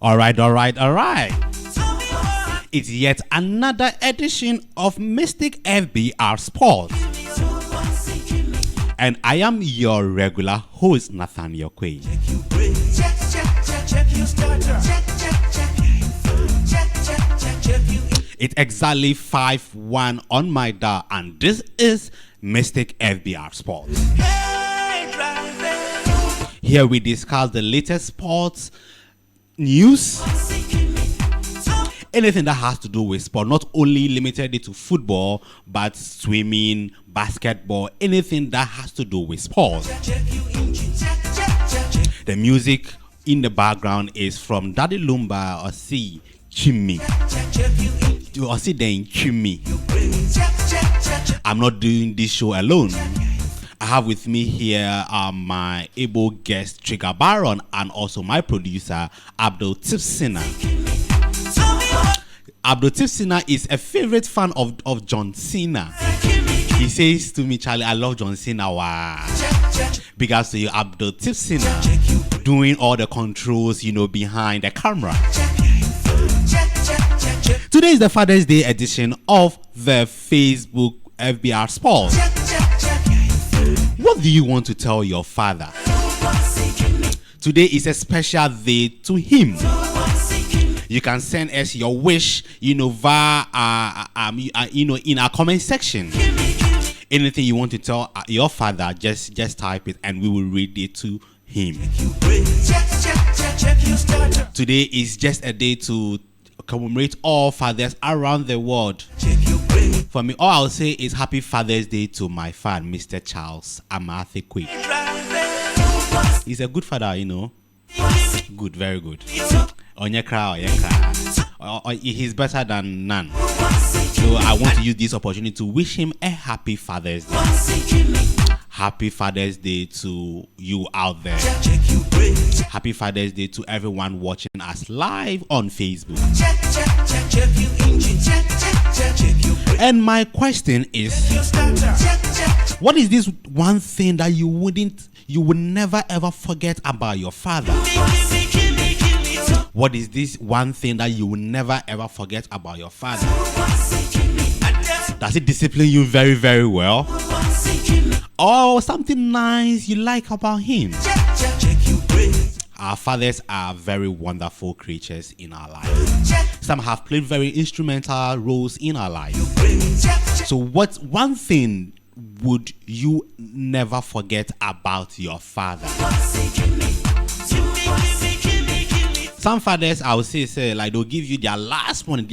All right, all right, all right. It's yet another edition of Mystic FBR Sports. And I am your regular host, Nathaniel Quay. It's exactly 5:01 on my dial, and this is Mystic FBR Sports. Here we discuss the latest sports news, anything that has to do with sport, not only limited to football, but swimming, basketball, anything that has to do with sport. The music in the background is from Daddy Lumba or C. Chimmy. Or C. Then Chimmy. I'm not doing this show alone. I have with me here my able guest Trigger Baron and also my producer Abdul Tipsina. Abdul Tipsina is a favorite fan of John Cena. He says to me, Charlie, I love John Cena. Wow. Big ups to you, Abdul Tipsina, doing all the controls, behind the camera. Today is the Father's Day edition of the Facebook FBR Sports. What do you want to tell your father? Today is a special day to him. You can send us your wish, via in our comment section. Anything you want to tell your father, just type it and we will read it to him. Today is just a day to commemorate all fathers around the world. For me, all I'll say is Happy Father's Day to my father, Mr. Charles Amathekwe. He's a good father, Good, very good. Onyekra. He's better than none. So I want to use this opportunity to wish him a happy Father's Day. Happy Father's Day to you out there. Happy Father's Day to everyone watching us live on Facebook. And my question is, what is this one thing that you would never ever forget about your father? What is this one thing that you will never ever forget about your father? Does it discipline you very, very well? Or something nice you like about him? Our fathers are very wonderful creatures in our lives. Some have played very instrumental roles in our lives. So what one thing would you never forget about your father? Some fathers, I would say like they'll give you their last money,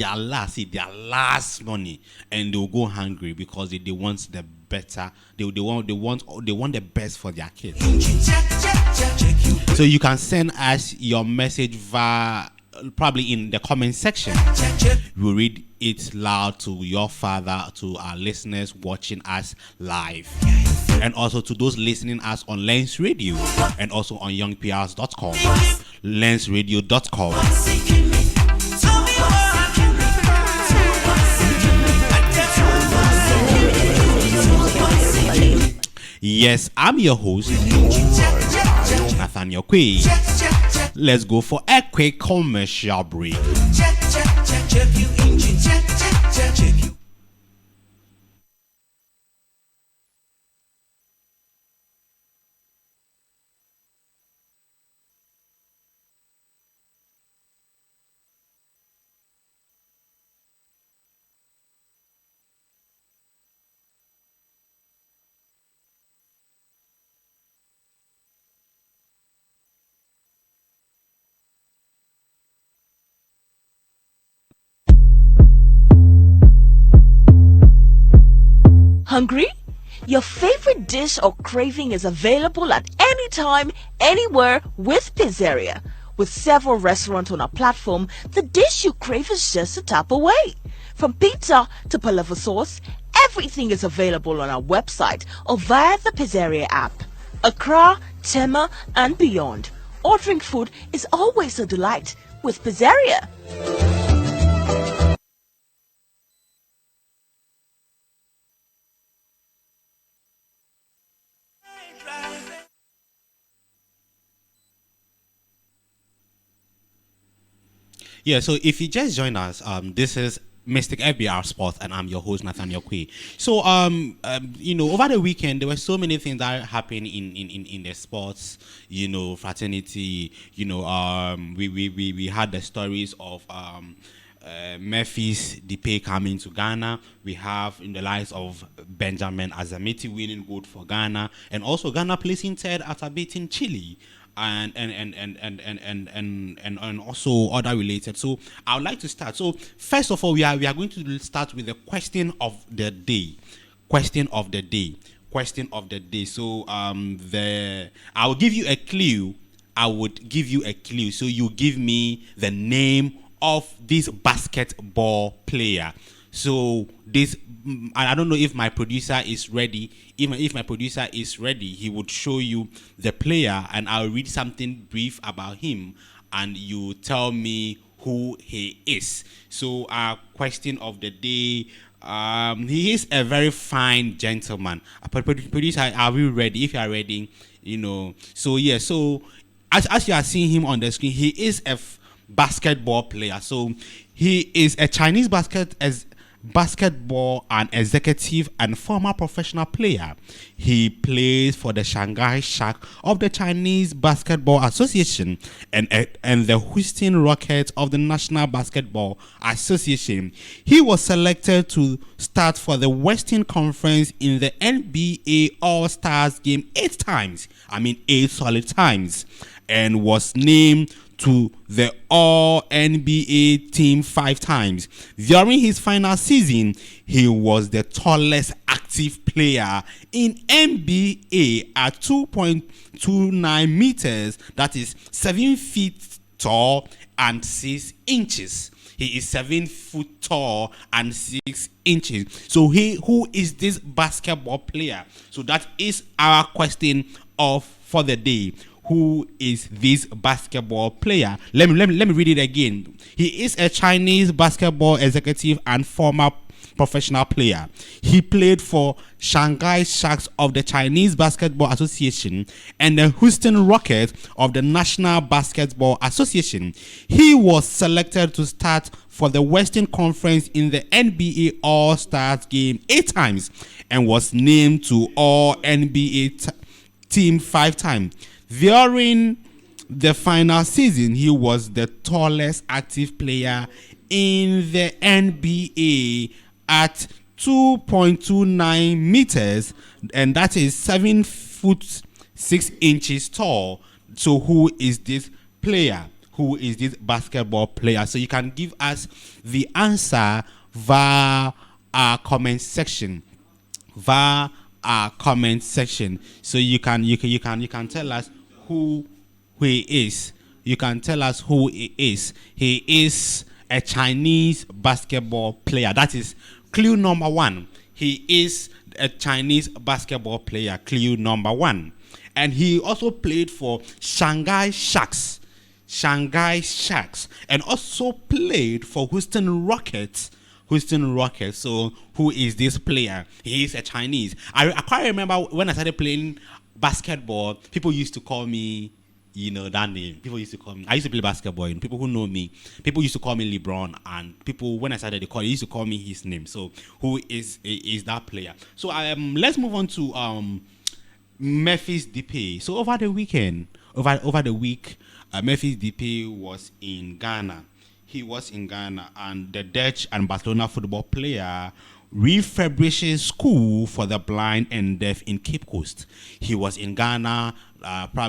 and they'll go hungry because they want the better. They want the best for their kids. So you can send us your message via probably in the comment section. We'll read it loud to your father, to our listeners watching us live, and also to those listening us on Lens Radio and also on youngprs.com, lensradio.com. Yes, I'm your host, Nathaniel Quay. Let's go for a quick commercial break. Hungry? Your favorite dish or craving is available at any time, anywhere with Pizzeria. With several restaurants on our platform, the dish you crave is just a tap away. From pizza to palaver sauce, everything is available on our website or via the Pizzeria app. Accra, Tema, and beyond. Ordering food is always a delight with Pizzeria. Yeah, so if you just join us, this is Mystic FBR Sports, and I'm your host Nathaniel Kwe. So, over the weekend there were so many things that happened in the sports, fraternity. We had the stories of Memphis Depay coming to Ghana. We have in the lives of Benjamin Azamiti winning gold for Ghana, and also Ghana placing third after beating Chile. And also other related. So I would like to start. So first of all, we are going to start with the question of the day. Question of the day. Question of the day. So I'll give you a clue. I would give you a clue. So you give me the name of this basketball player. So this, I don't know if my producer is ready. Even if my producer is ready, he would show you the player, and I'll read something brief about him, and you tell me who he is. So our question of the day. He is a very fine gentleman. Producer, are we ready? If you are ready, So yeah. So as you are seeing him on the screen, he is a basketball player. So he is a Chinese basketball and executive and former professional player. He plays for the Shanghai Sharks of the Chinese Basketball Association and the Houston Rockets of the National Basketball Association. He was selected to start for the Western Conference in the NBA All-Stars game 8 times. 8 solid times. And was named to the All-NBA team 5 times. During his final season, he was the tallest active player in NBA at 2.29 meters. That is 7 feet tall and 6 inches. He is 7 foot tall and 6 inches. So who is this basketball player? So that is our question for the day. Who is this basketball player? Let me read it again. He is a Chinese basketball executive and former professional player. He played for Shanghai Sharks of the Chinese Basketball Association and the Houston Rockets of the National Basketball Association. He was selected to start for the Western Conference in the NBA All-Stars game 8 times and was named to All-NBA team 5 times. During the final season, he was the tallest active player in the NBA at 2.29 meters, and that is 7 foot 6 inches tall. So who is this player? Who is this basketball player? So you can give us the answer via our comment section. So you can tell us who he is. You can tell us who he is. He is a Chinese basketball player. That is clue number 1. He is a Chinese basketball player. Clue number 1. And he also played for Shanghai Sharks. And also played for Houston Rockets. So who is this player? He is a Chinese. I quite remember when I started playing basketball, people used to call me, that name. People used to call me. I used to play basketball. People who know me, people used to call me LeBron, and people when I started the call, they used to call me his name. So who is that player? So let's move on to Memphis Depay. So over the week, Memphis Depay was in Ghana. And the Dutch and Barcelona football player refurbishes school for the blind and deaf in Cape Coast. He was in Ghana.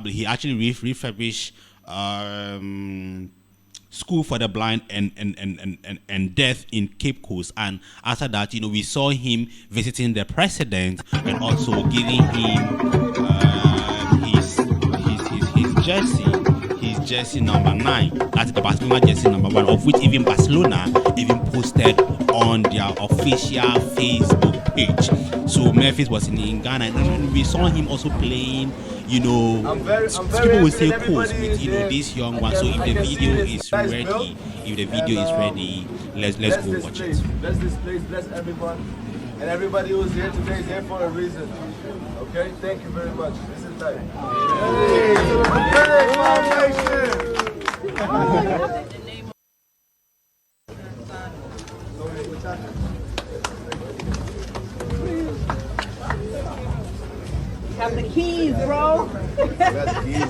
He actually refurbished school for the blind and deaf in Cape Coast. And after that, we saw him visiting the president and also giving him his jersey. Jersey number 9. That's the Barcelona jersey number 1, of which even Barcelona even posted on their official Facebook page. So Memphis was in Ghana, and we saw him also playing. People will say coach with this young one. So if the video is ready, let's go watch it. Bless this place, bless everyone, and everybody who's here today is here for a reason. Okay, thank you very much. This is life. Hey. have the keys, bro. Got the keys.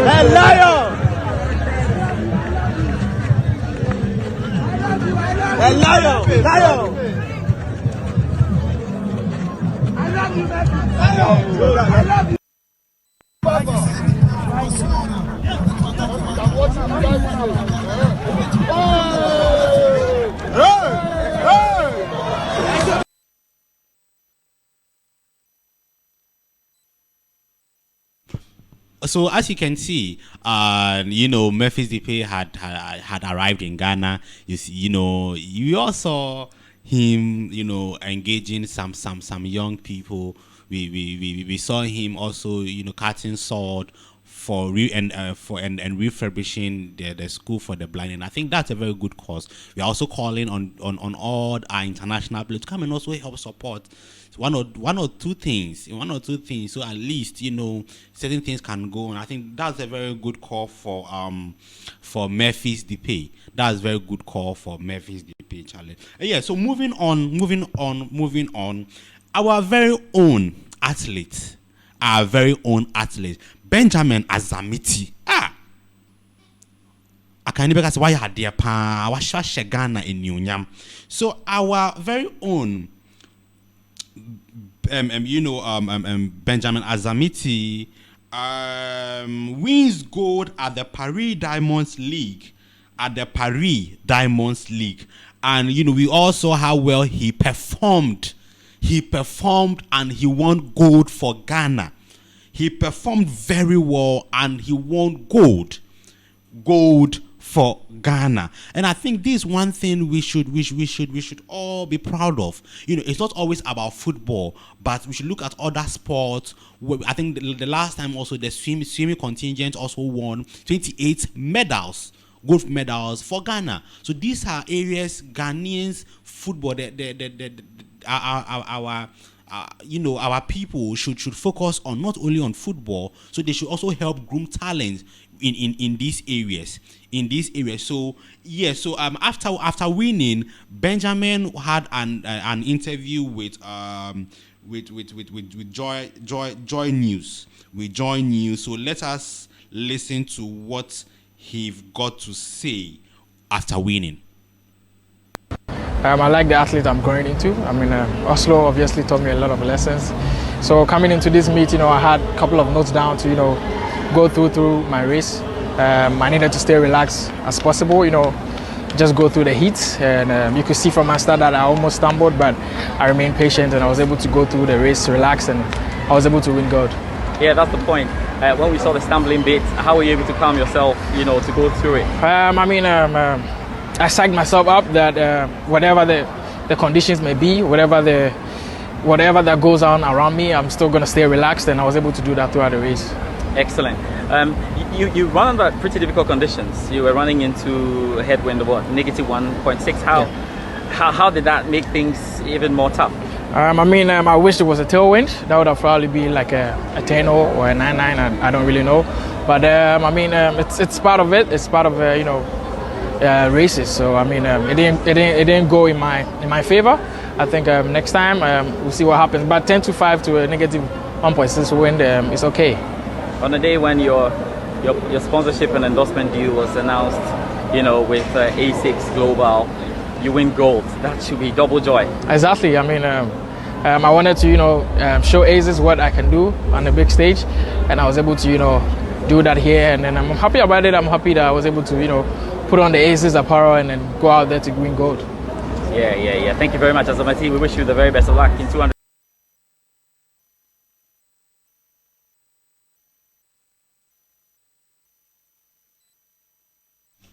Hey, lion! Hey, lion! Lion! I love you, man. I love you. So as you can see, Memphis Depay had arrived in Ghana. You see, you all saw him, engaging some young people. We saw him also, cutting sword for and refurbishing the school for the blind, and I think that's a very good cause. We are also calling on all our international players to come and also help support one or two things, so at least certain things can go on. I think that's a very good call for Memphis Depay. That's a very good call for Memphis Depay, Charlie. Yeah, so moving on, our very own athlete, Benjamin Azamiti. Akanibeka why had their pa washashe Ghana in Nyam. So our very own Benjamin Azamiti wins gold at the Paris Diamonds League. And we all saw how well he performed. And he won gold for Ghana. He performed very well and he won gold for Ghana. And I think this is one thing we should all be proud of. It's not always about football, but we should look at other sports. I think the last time also the swimming contingent also won 28 medals, gold medals for Ghana. So these are areas Ghanaians football our people should focus on, not only on football, so they should also help groom talent in these areas. So after winning, Benjamin had an interview with Joy News. So let us listen to what he got to say after winning. I like the athlete I'm going into. Oslo obviously taught me a lot of lessons. So coming into this meet, I had a couple of notes down to, go through my race. I needed to stay relaxed as possible, just go through the heat. And you could see from my start that I almost stumbled, but I remained patient and I was able to go through the race relaxed, and I was able to win gold. Yeah, that's the point. When we saw the stumbling bit, how were you able to calm yourself, to go through it? I psyched myself up that whatever the conditions may be, whatever that goes on around me, I'm still going to stay relaxed, and I was able to do that throughout the race. Excellent. You run under pretty difficult conditions. You were running into a headwind of negative 1.6. How did that make things even more tough? I wish it was a tailwind. That would have probably been like a 10 or a 9.9. I don't really know, but it's part of it. It's part of races. So it didn't go in my favor. I think next time we'll see what happens. But 10-5 to a negative 1.6 win is okay. On the day when your sponsorship and endorsement deal was announced, with A6 Global, you win gold. That should be double joy. Exactly. I wanted to show Aces what I can do on the big stage, and I was able to do that here, and then I'm happy about it. I'm happy that I was able to put on the Aces apparel and then go out there to win gold. Yeah. Thank you very much, Azamati. We wish you the very best of luck in 200.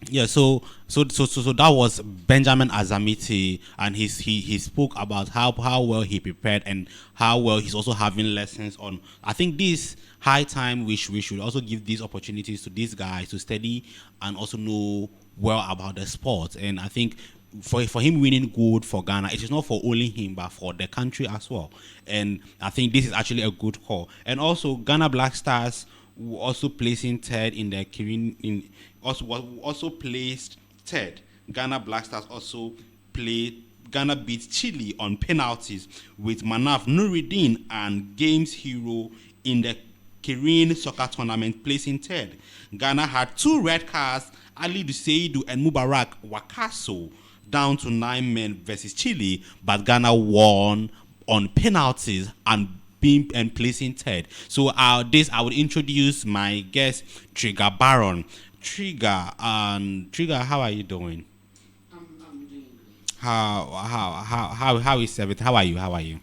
Yeah, so that was Benjamin Azamiti, and he spoke about how well he prepared and how well he's also having lessons on. I think this high time we should also give these opportunities to these guys to study and also know well about the sport. And I think for him winning gold for Ghana, it is not for only him but for the country as well. And I think this is actually a good call. And also Ghana Black Stars were also placing third in the Kirin in also placed third. Ghana Black Stars also played. Ghana beat Chile on penalties with Manaf Nuruddin and Games Hero in the Kirin soccer tournament placing third. Ghana had 2 red cards, Ali Duseidu and Mubarak Wakaso, down to 9 men versus Chile, but Ghana won on penalties and placing third. So I would introduce my guest, Trygger Baron. Trygger, how are you doing? I'm doing great. How is everything? How are you?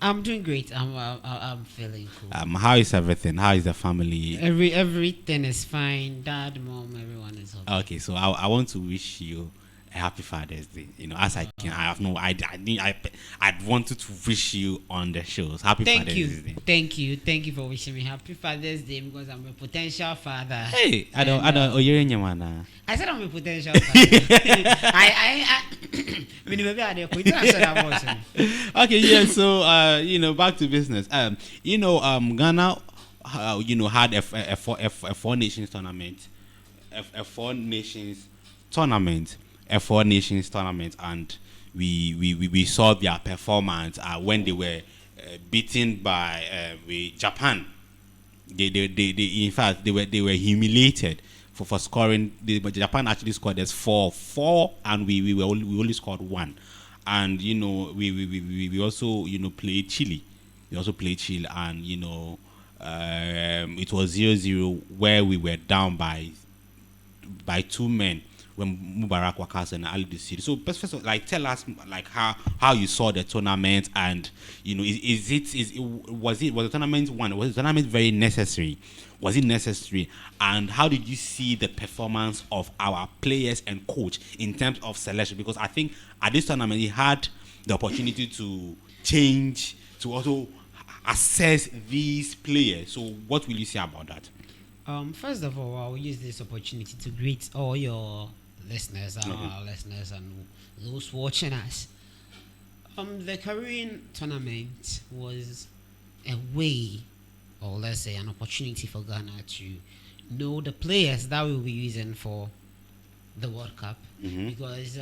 I'm doing great. I'm feeling cool. How is everything? How is the family? Everything is fine. Dad, mom, everyone is okay. Okay, so I want to wish you a happy Father's Day. As I can, I'd wanted to wish you on the shows. Happy Father's Day. Thank you for wishing me happy Father's Day because I'm a potential father. Hey, I don't. Oh, you're in your man. I said I'm a potential father. Okay, yeah. So back to business. Ghana, had a four nations tournament, a four nations tournament, and we saw their performance when they were beaten by Japan. They in fact they were humiliated for scoring. But Japan actually scored as 4, and we only scored 1. And we also played Chile. We also played Chile, and it was 0-0 where we were down by 2 men when Mubarak Wakaso and Ali Duseidu. So first of all, tell us how you saw the tournament, and was the tournament one? Was the tournament very necessary? Was it necessary? And how did you see the performance of our players and coach in terms of selection? Because I think at this tournament he had the opportunity to change, to also assess these players. So what will you say about that? First of all, I will use this opportunity to greet all your listeners, our listeners, and those watching us. The Korean tournament was a way, or let's say an opportunity for Ghana to know the players that we'll be using for the World Cup, because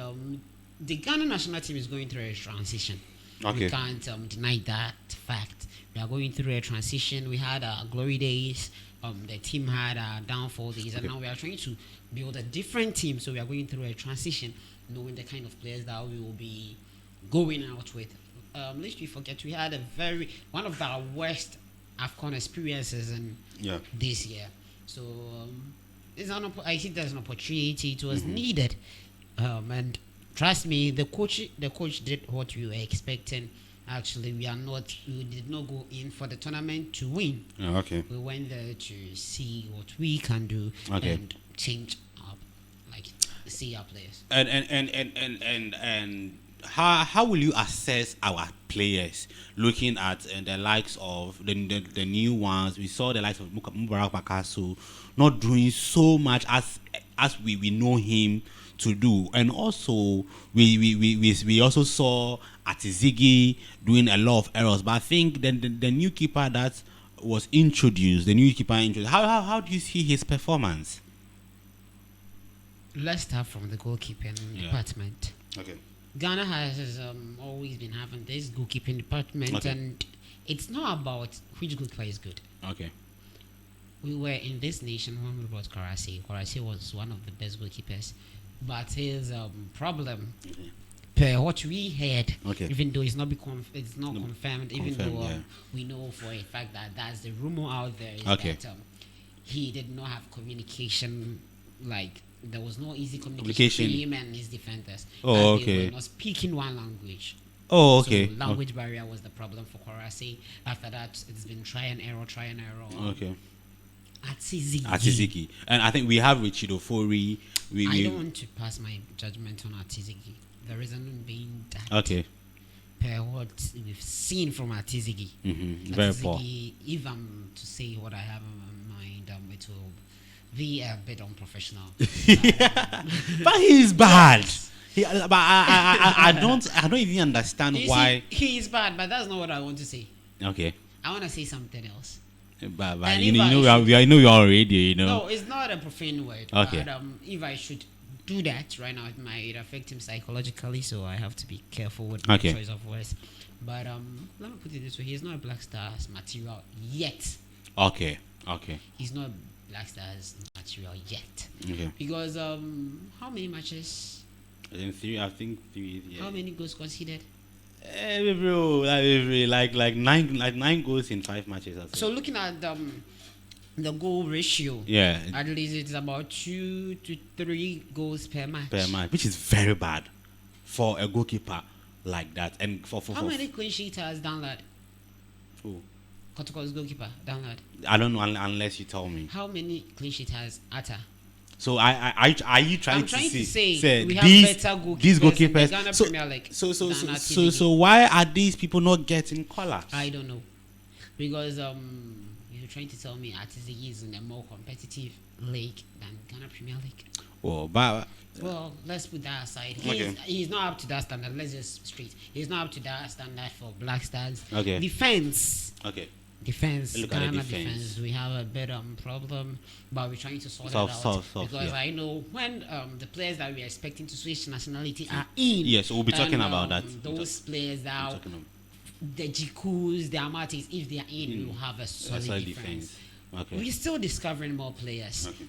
the Ghana national team is going through a transition. We can't deny that fact. We are going through a transition. We had our glory days. The team had downfall days, and now we are trying to build a different team. So we are going through a transition, knowing the kind of players that we will be going out with. Lest we forget, we had one of our worst AFCON experiences in this year. So I think there's an opportunity. It was needed, and trust me, the coach did what we were expecting. Actually, we did not go in for the tournament to win. We went there to see what we can do and change up, see our players. And how will you assess our players, looking at the likes of the new ones? We saw the likes of Mubarak Wakaso not doing so much as we know him to do, and also we also saw Atizigi doing a lot of errors. But I think the new keeper that was introduced, how do you see his performance? Let's start from the goalkeeping department. Ghana has always been having this goalkeeping department, and it's not about which goalkeeper is good. We were in this nation when we brought Karasi. Karasi was one of the best goalkeepers, but his problem, per what we heard, even though it's not confirmed, even though we know for a fact that that's the rumor out there, is that he did not have communication. There was no easy communication between him and his defenders. They were not speaking one language. So language barrier was the problem for Karasi. After that, it's been try and error. Atizigi. And I think we have Richard Ofori. I don't want to pass my judgment on Atizigi. The reason being that per what we've seen from Atizigi, very poor. If I'm to say what I have in my mind, it will be a bit unprofessional. But he's bad. I don't even understand You why. see, he is bad, but that's not what I want to say. Okay. I want to say something else. But And you if know, I I know you're on radio, you know. No, it's not a profane word. Okay. But if I should do that right now, it might affect him psychologically, so I have to be careful with my Okay. choice of words. But let me put it this way: he's not a Black Stars material yet. Okay. He's not Black Stars material yet. Okay. Because how many matches? In theory, I think three. Yeah. How many goals conceded? Bro, like nine goals in 5 matches. I'd say. So looking at the goal ratio, Yeah. at least it's about 2 to 3 goals per match. Per match, which is very bad for a goalkeeper like that. And for How many clean sheets has Download? Who? Kotoko's goalkeeper, Download. I don't know unless you tell me. How many clean sheets has Atta? So are you trying I'm trying to say we have these better goalkeepers these in the goalkeepers? Ghana So, Premier League so so than so, at so TVG. so why are these people not getting callers? I don't know, because you're trying to tell me Atizigi is in a more competitive league than Ghana Premier League. Oh, but Well, let's put that aside. Okay. He's not up to that standard. Let's just straight. He's not up to that standard for Black Stars. Okay. Defense. okay. Defense, Look at the Ghana defense. defense. We have a bit problem, but we're trying to sort Solve, it out solve, because yeah. I know when the players that we are expecting to switch nationality are in. Yes, we'll be talking and, about that. Those players that are Talking about the Jikus, the Amatis, if they are in, we will have a solid solid defense. Okay. We're still discovering more players. Okay.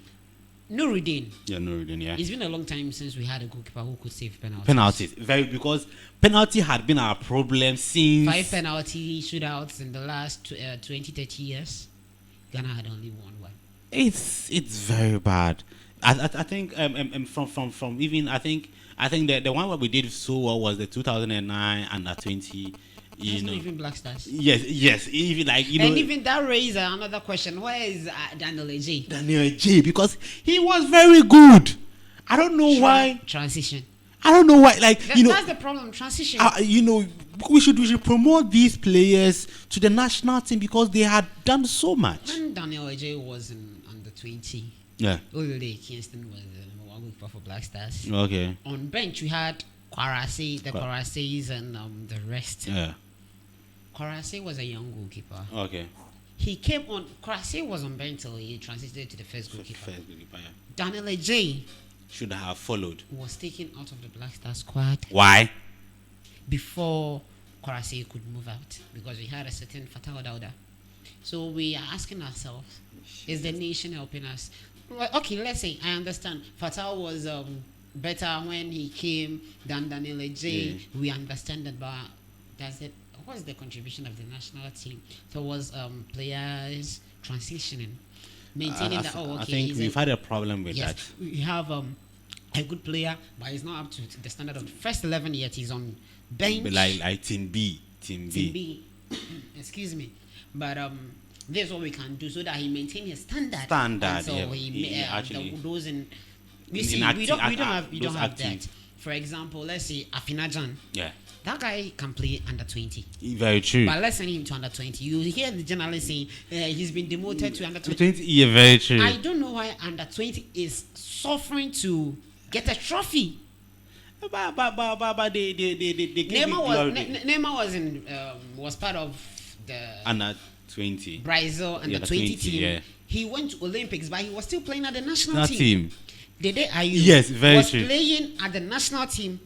Nuruddin. Yeah, no, yeah. It's been a long time since we had a goalkeeper who could save penalties. Penalties, because penalty had been our problem since 5 penalty shootouts in the last 20, 30 years. Ghana had only won one. It's very bad. I think from even I think the one where we did so well was the 2009 under 20. That's not even Black Stars. Yes, even like you know. And even that raises another question: where is Daniel AJ? Daniel J, because he was very good. I don't know why. Transition. I don't know why. Like That's the problem. Transition. We should promote these players to the national team because they had done so much. When Daniel AJ was in under 20, Yeah. Olule Kingston was the number 1 goalkeeper for Black Stars. Okay. On bench we had Kwarases and the rest. Yeah. Kwarase was a young goalkeeper. Okay. He came on. Kwarase was on bench till he transited to the first goalkeeper. First goalkeeper, yeah. Daniel AJ Should have followed. was taken out of the Black Star squad Why? before Kwarase could move out because we had a certain Fatah Dauda. So we are asking ourselves, is the nation helping us? Well, okay, let's say I understand Fatah was better when he came than Daniel AJ. We understand that, but what is the contribution of the national team towards players transitioning, maintaining that? I think we've had a problem with that. We have a good player, but he's not up to the standard of the first 11 yet. He's on bench. Like Team B. Excuse me, but this is what we can do so that he maintain his standard. So yeah. he Actually, those in. You in see, we don't have those that. active. For example, let's say Afinajan. Yeah. That guy can play under 20. Very true. But let's send him to under 20. You hear the journalist saying he's been demoted to under 20. 20, yeah, very true. I don't know why under 20 is suffering to get a trophy. But they gave Neymar was part of the under 20. Brazil under 20 team. Yeah. He went to Olympics, but he was still playing at the national That team. team. Dede Ayew Yes, very was true. playing at the national team.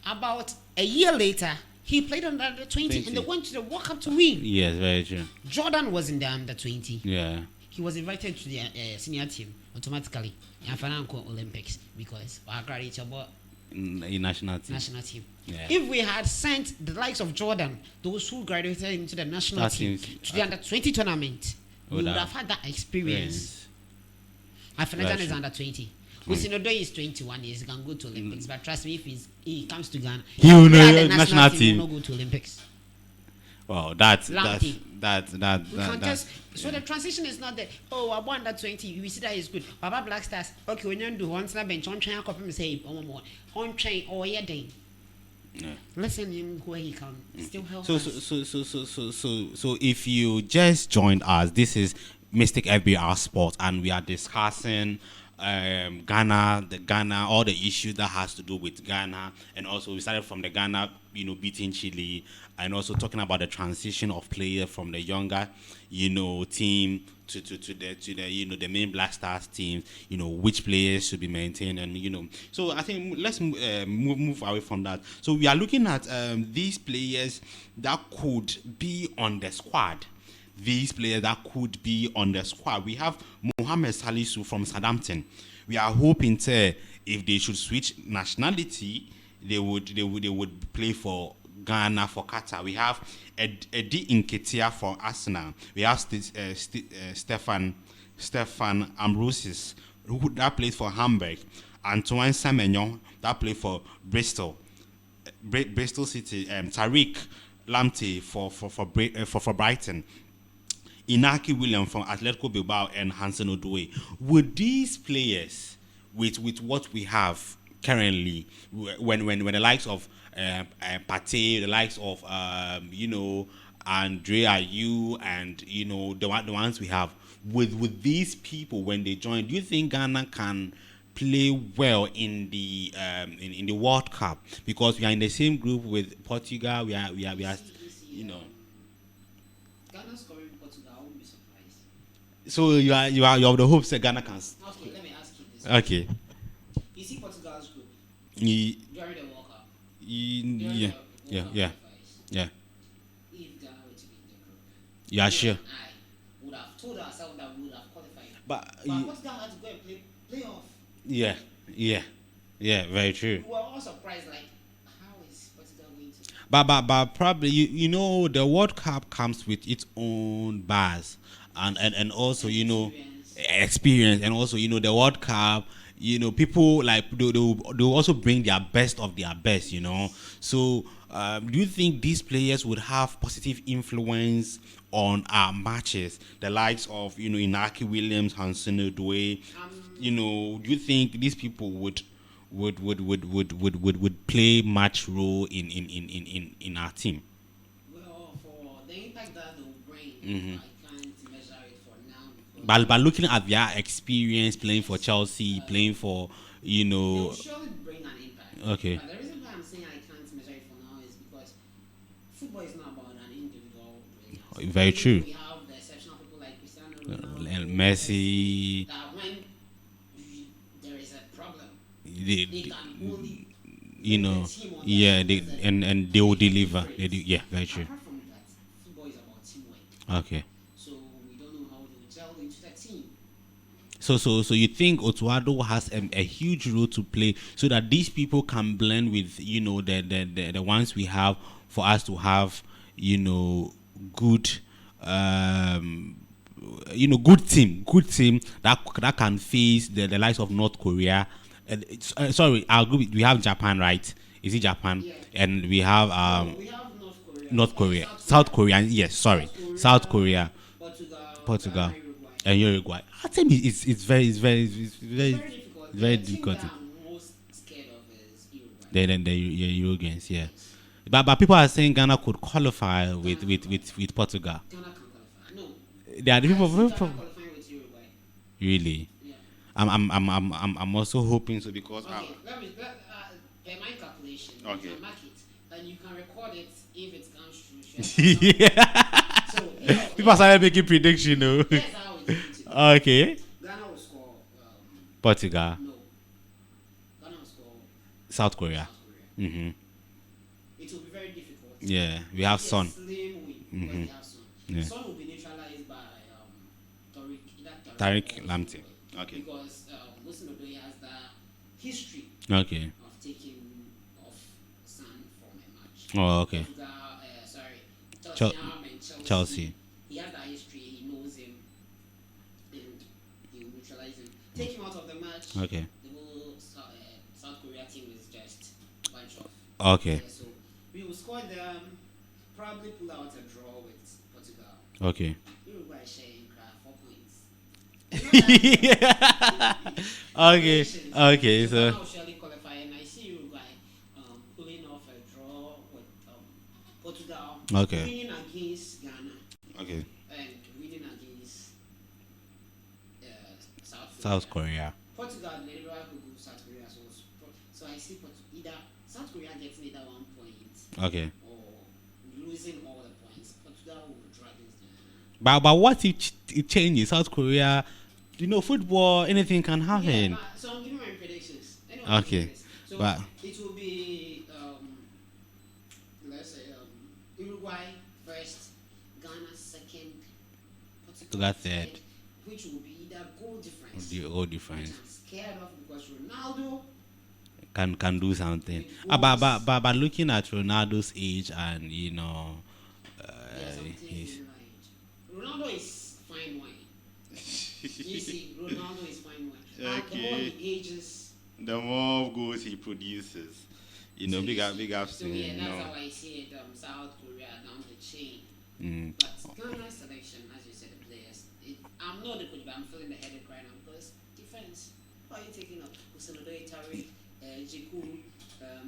About a year later, he played under the 20 and they went to the World Cup to win. Yes, very true. Jordan was in the under 20. Yeah. He was invited to the senior team automatically in Fananko Olympics because we graduated about In national team. Yeah. If we had sent the likes of Jordan, those who graduated into the national team, to the under 20 tournament, we would have had that experience. Afinajan is under 20. Usinodo is 21 years, he can go to Olympics. But trust me, if he comes to Ghana, he will know the national team. He will not go to Olympics. Wow, that's So the transition is not that. Oh, I want that 20. We see that is good. Baba Black Stars. Okay, when you do once na bench on train, copy me say on train or yeah day. Listen him where he can still help. So if you just joined us, this is Mystic FBR Sports, and we are discussing Ghana, all the issues that has to do with Ghana, and also we started from the Ghana, beating Chile, and also talking about the transition of players from the younger, team to the the main Black Stars team, which players should be maintained, and so I think let's move away from that. So we are looking at these players that could be on the squad. These players that could be on the squad. We have Mohamed Salisu from Southampton. We are hoping if they should switch nationality, they would play for Ghana, for Qatar. We have Eddie Nketiah for Arsenal. We have Stefan Ambrosius, that plays for Hamburg. Antoine Semenyo, that plays for Bristol. Bristol City. Tariq Lamptey for Brighton. Inaki Williams from Atletico Bilbao, and Hansen Odoi. Would these players, with what we have currently, when the likes of Partey, the likes of Andre Ayew, and the ones we have, with these people when they join, do you think Ghana can play well in the World Cup? Because we are in the same group with Portugal. We are Ghana scoring Portugal, I won't be surprised. So you have the hopes that Ghana can. Okay, let me ask you this. Okay. You see Portugal's group Ye- during the World Cup. Yeah. Yeah. Yeah. Yeah. If Ghana were to be in the group, Yeah. you Sure. and I would have told ourselves that we would have qualified. But Portugal had to go and play off. yeah. Yeah. Yeah. Very true. We were all surprised, like, how is Portugal going to? But probably the World Cup comes with its own bars and also experience, and also the World Cup, people like they also bring their best of their best, so do you think these players would have positive influence on our matches, the likes of Inaki Williams, Hansen Odoi? Do you think these people would play much role in our team? Well, for the impact that they will bring, I can't measure it for now. But looking at their experience playing for Chelsea, playing for They will surely bring an impact. Okay. But the reason why I'm saying I can't measure it for now is because football is not about an individual brilliance. Very true. We have the exceptional people like Cristiano Ronaldo, and Messi, that when there is a problem, they can only yeah, and they will deliver. Yeah, very true. apart from that, football is about teamwork. Okay. So we don't know how they will gel into the team. So you think Otuado has a huge role to play so that these people can blend with the ones we have, for us to have good good team that can face the likes of North Korea. Sorry, I'll agree. We have Japan, right? Is it Japan? Yeah. And we have We have North Korea. North Korea, South Korea. Yes, sorry, South Korea, Portugal, and Uruguay. I think it's very difficult. very The team difficult. that I'm most scared of is Uruguay. Then the Uruguayans, yeah. But people are saying Ghana could qualify with Portugal. Ghana can qualify. No. There are the I see Ghana people qualifying with Uruguay. really. Yeah. I'm also hoping so, because Okay. Let me per my calculation. Okay. You can mark it, and you can record it if it comes true. Yeah. So People started making prediction, no. here's how it's going to be. Okay. Ghana will score. Portugal, No. Ghana will score South Korea. South Korea. Mhm. It will be very difficult. Yeah, we have It's a Son. slim win because they have Son. Yeah. Son will be neutralized by Tariq or Lamptey. Odoi, Okay. Because Muslim Odoi has the history Okay. of taking off Son from a match. Oh, okay. Portugal, Chel- Tottenham and Chelsea. He has that history. He knows him, and he will neutralize him. Take him out of the match. Okay. The whole South Korea team is just a bunch of. Okay. Yeah, so we will score them. Probably pull out a draw with Portugal. Okay. Uruguay sharing 4 points. Okay. Okay. So So Ghana will surely qualify, and I see Uruguay pulling off a draw with Portugal. Okay. Winning against Ghana okay. and winning against South Korea. Portugal Portugal, Nigeria could go South Korea. So I see either South Korea getting either 1 point Okay. or losing all the points. Portugal will drag this thing. But what if it changes? South Korea, football, anything can Yeah, happen. so I'm giving my predictions. Anyone can Okay. do this. So But it will be let's say Uruguay first, Ghana second, Portugal Portugal third. third, which will be either goal difference. The all Which difference I'm scared of because Ronaldo can do something. with goals. But looking at Ronaldo's age and Yes, I'm his taking right. Ronaldo is fine wine. You see, Ronaldo is fine wine. And the more Okay. he ages, the more goals he produces, so big yes, big ups so to yeah, him. that's how I see it. South Korea down the chain. Mm. But Ghana's selection, as you said, the players. I'm not the coach, but I'm feeling the headache right now because defense. Who are you taking up? Usanodo Tariq, Jiku,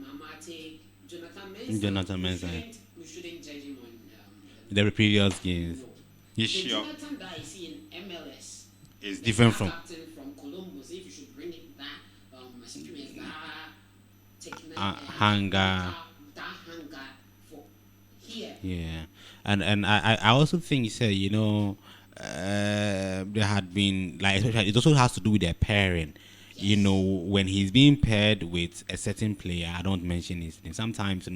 Mamate, Jonathan Mensah. Jonathan Mensah. We shouldn't judge him on The previous games. no. You The sure? Jonathan that I see in MLS It's the different star from. captain from Columbus. If you should bring it that experience, that technique, Hunger. that hunger for here. Yeah, and I also think you said there had been like especially it also has to do with their pairing. When he's being paired with a certain player, I don't mention his name. Sometimes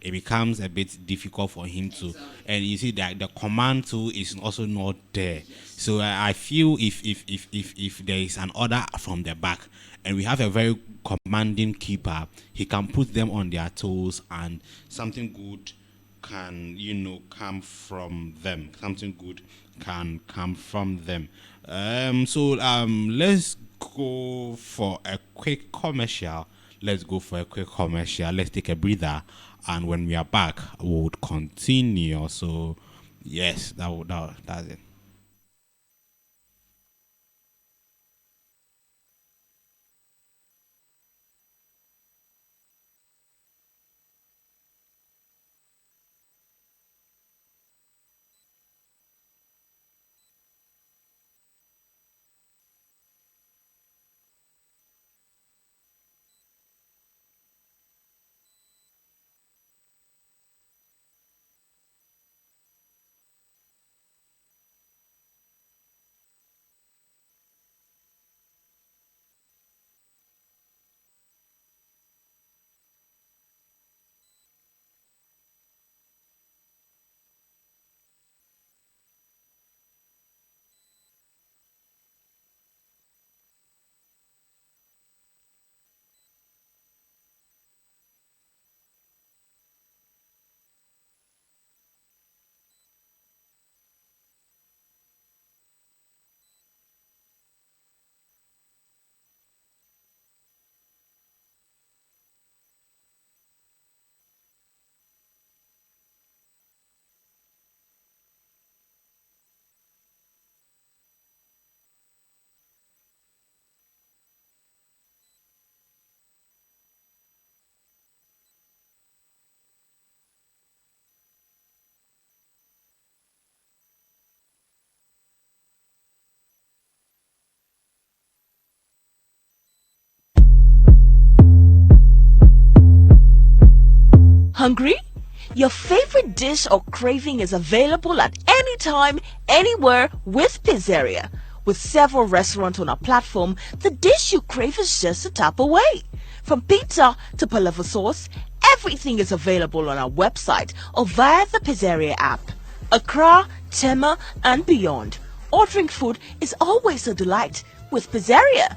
it becomes a bit difficult for him to, and you see that the command too is also not there. So I feel if there is an order from the back and we have a very commanding keeper, he can put them on their toes and something good can come from them. Something good can come from them. Let's go for a quick commercial. Let's take a breather, and when we are back we would continue. So yes, that's it. Hungry? Your favorite dish or craving is available at any time, anywhere with Pizzeria. With several restaurants on our platform, the dish you crave is just a tap away. From pizza to palaver sauce, everything is available on our website or via the Pizzeria app. Accra, Tema, and beyond. Ordering food is always a delight with Pizzeria.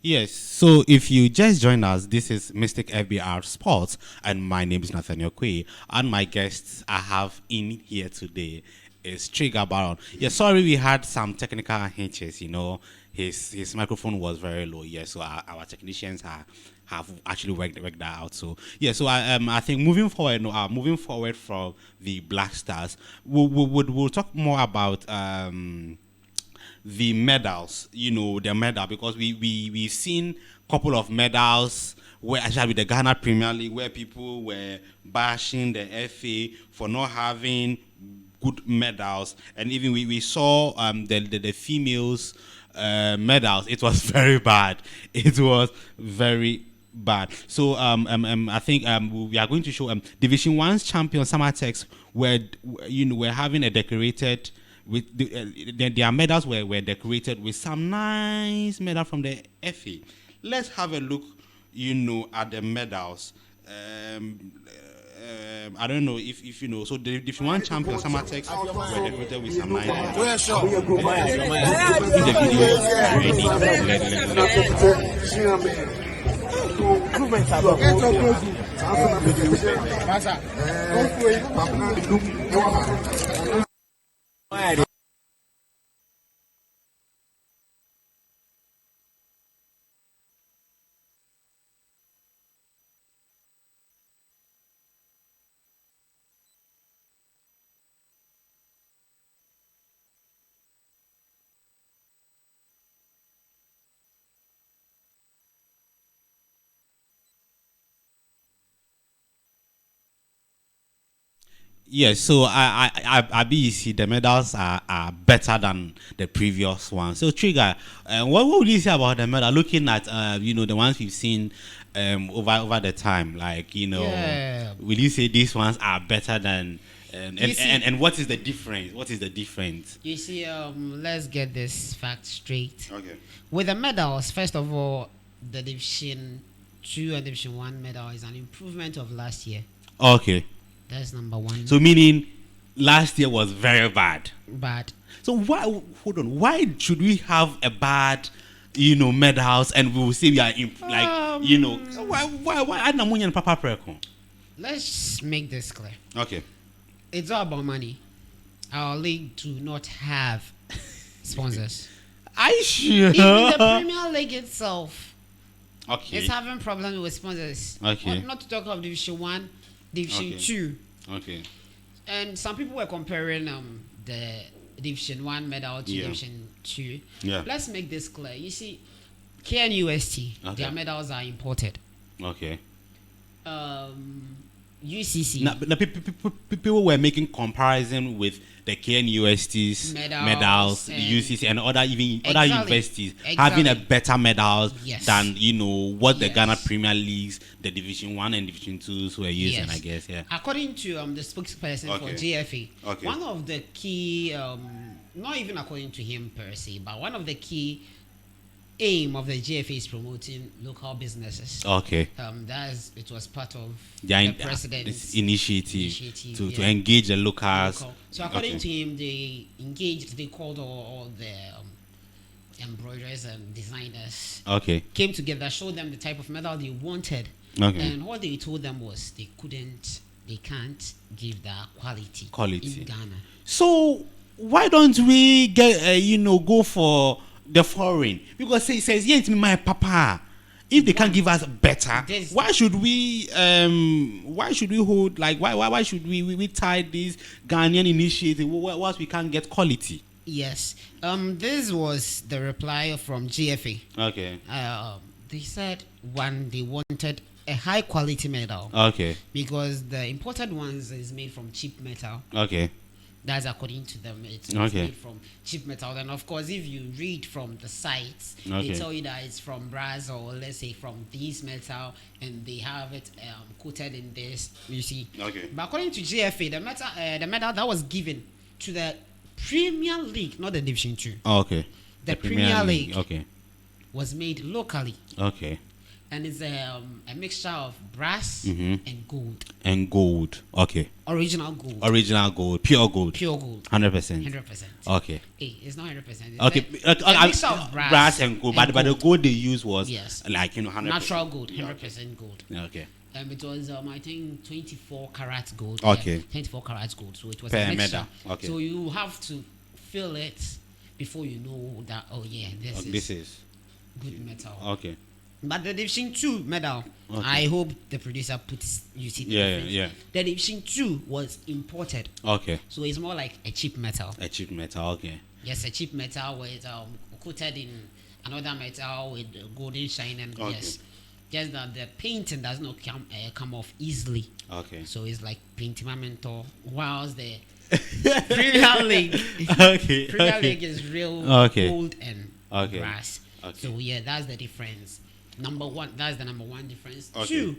Yes, so if you just joined us, this is Mystic FBR Sports, and my name is Nathaniel Quay, and my guests I have in here today is Trigger Baron. Yeah, sorry we had some technical hitches, his microphone was very low, yeah, so our technicians have actually worked that out. So yeah, so I think moving forward, moving forward from the Black Stars, we'll talk more about the medals, the medal, because we've seen a couple of medals where actually with the Ghana Premier League where people were bashing the FA for not having good medals, and even we saw the females medals. It was very bad. It was very bad. So I think we are going to show Division One's champion Samatex were having a decorated with their medals were decorated with some nice medal from the FA. Let's have a look, at the medals. I don't know if you know. So the Division One champion Samatex were decorated with some nice medals. The video is ready. Yes, so I be see the medals are better than the previous ones. So Trigger, what would you say about the medal? Looking at the ones we've seen over the time, like Yeah. will you say these ones are better than and what is the difference? What is the difference? You see, let's get this fact straight. Okay. With the medals, first of all, the Division 2 and Division 1 medal is an improvement of last year. Okay. That's number one. So meaning last year was very bad. But So why should we have a bad medals and we will say we are so why Anamunya and Papa Preko? let's make this clear. Okay. It's all about money. Our league do not have sponsors. I sure. Even the Premier League itself Okay. is having problems with sponsors. Okay. Not to talk of Division 1, Division Okay. 2. Okay. And some people were comparing the Division 1 medal to Yeah. Division 2. Yeah. Let's make this clear. You see, KNUST, Okay. their medals are imported. Okay. UCC, Now, people were making comparison with the KNUST's medals, and UCC, and other other Exactly. universities having a Exactly. better medals Yes. than what the Yes. Ghana Premier Leagues, the Division 1 and Division 2s were using. Yes. I guess. Yeah. According to the spokesperson for Okay. GFA, Okay. one of the key, not even according to him per se, but one of the key aim of the GFA is promoting local businesses. Okay. It was part of Yeah, the president's initiative to yeah. engage the locals. Local. So according Okay. to him, they called all the embroiderers and designers, Okay. came together, showed them the type of medal they wanted, Okay. and what they told them was they can't give that quality in Ghana. So why don't we get go for the foreign? Because he says, yeah, it's my papa. If they can't give us better, There's- why should we hold, like why should we tie this Ghanaian initiative once we can't get quality? Yes. This was the reply from GFA. Okay. They said one, they wanted a high quality metal Okay. because the imported ones is made from cheap metal. Okay. That's according to them. It's Okay. made from cheap metal. And of course, if you read from the sites, Okay. they tell you that it's from brass or let's say from this metal, and they have it coated in this. You see. Okay. But according to GFA, the medal that was given to the Premier League, not the Division 2, Okay. The Premier League. Okay. was made locally. Okay. and it's a mixture of brass and gold. And gold. Okay. Original gold. Original gold. Pure gold. Pure gold. 100%. 100%. Okay. Hey, it's not 100%. Okay. A mixture of brass and gold. But the gold they used was like 100%. Natural gold. 100% gold. Okay. It was I think 24 karat gold. Okay. 24 karat gold. So it was Per a mixture. medal. Okay. So you have to feel it before you know that. Oh yeah, this is good metal. Okay. But the Division 2 medal, I hope the producer puts you see the difference. Yeah. The Division 2 was imported. Okay. So it's more like a cheap metal. A cheap metal. Okay. Yes, a cheap metal with coated in another metal with golden shine and yes. Just that the painting does not come off easily. Okay. So it's like paintimento. Whilst the Premier League, Premier League is real gold and brass. Okay. So yeah, that's the difference. Number one, that's the number one difference. Okay. 2,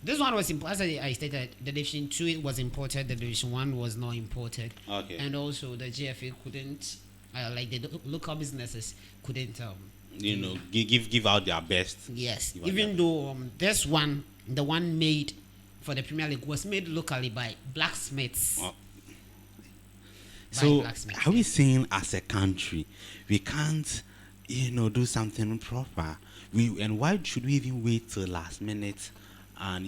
this one was imported. I stated the Division 2 it was imported. The Division 1 was not imported. Okay. And also the GFA couldn't, like the local businesses couldn't give out their best. Yes, even though this one, the one made for the Premier League, was made locally by blacksmiths. So, are we saying as a country we can't, do something proper? And why should we even wait till last minute and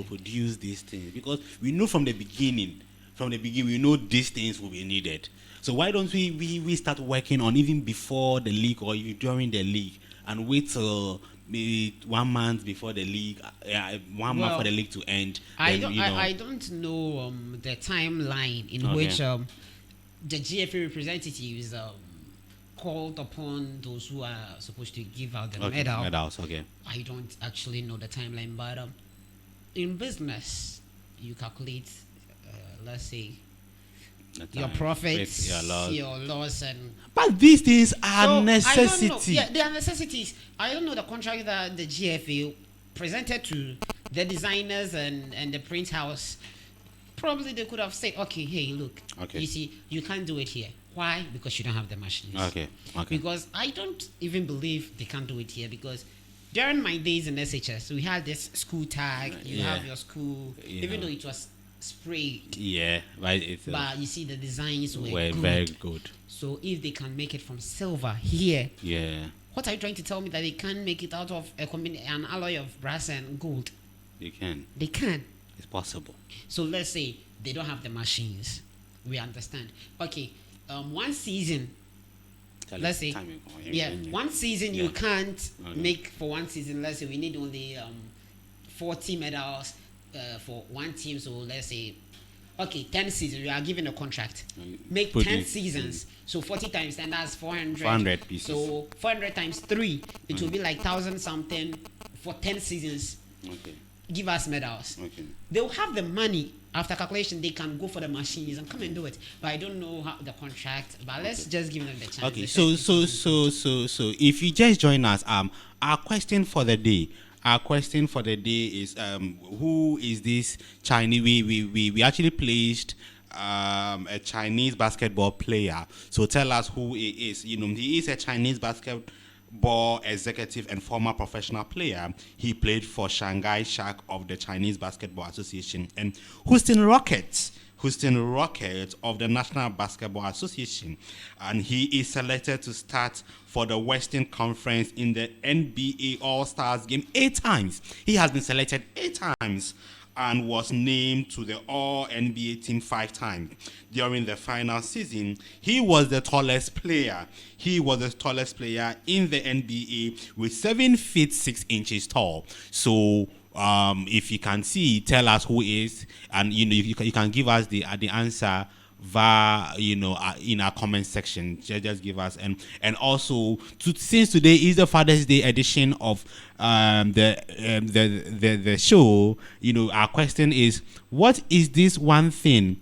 produce these things? Because we know from the beginning, we know these things will be needed. So why don't we start working on even before the league or even during the league and wait till maybe 1 month before the league, month for the league to end? I don't know the timeline in which the GFA representatives called upon those who are supposed to give out the medals. Okay. I don't actually know the timeline, but in business, you calculate, let's say, your profits, your loss, and but these things are necessity. Yeah, they are necessities. I don't know the contract that the GFA presented to the designers and the print house. Probably they could have said, okay, hey, look, you see, you can't do it here. Why? Because you don't have the machines. Okay. Because I don't even believe they can't do it here, because during my days in SHS, we had this school tag. You have your school, even though it was sprayed. Yeah, right. But you see, the designs were good. Very good. So if they can make it from silver here, what are you trying to tell me that they can't make it out of an alloy of brass and gold? They can. They can. It's possible. So let's say they don't have the machines. We understand. Okay, one season. Let's say, one season you can't make for one season. Let's say we need only 40 medals for one team. So let's say, 10 seasons. We are given a contract. Make 10 seasons. So 40 times 10, that's 400. 400 pieces. So 400 times 3, it will be like 1,000 something for 10 seasons. Okay. Give us medals. Okay. They will have the money. After calculation, they can go for the machines and come and do it. But I don't know how the contract. But let's just give them the chance. Okay. So if you just join us, our question for the day. Is who is this Chinese? We actually placed a Chinese basketball player. So tell us who he is. He is a Chinese basketball executive and former professional player. He played for Shanghai Shark of the Chinese Basketball Association and Houston Rockets of the National Basketball Association, and he is selected to start for the Western Conference in the NBA All-Stars game 8 times. He has been selected 8 times and was named to the All-NBA team 5 times. During the final season, he was the tallest player. He was the tallest player in the NBA with 7 feet 6 inches tall. So if you can see, tell us who is, and you can give us the answer via in our comment section. Just give us, and also since today is the Father's Day edition of the show, our question is, what is this one thing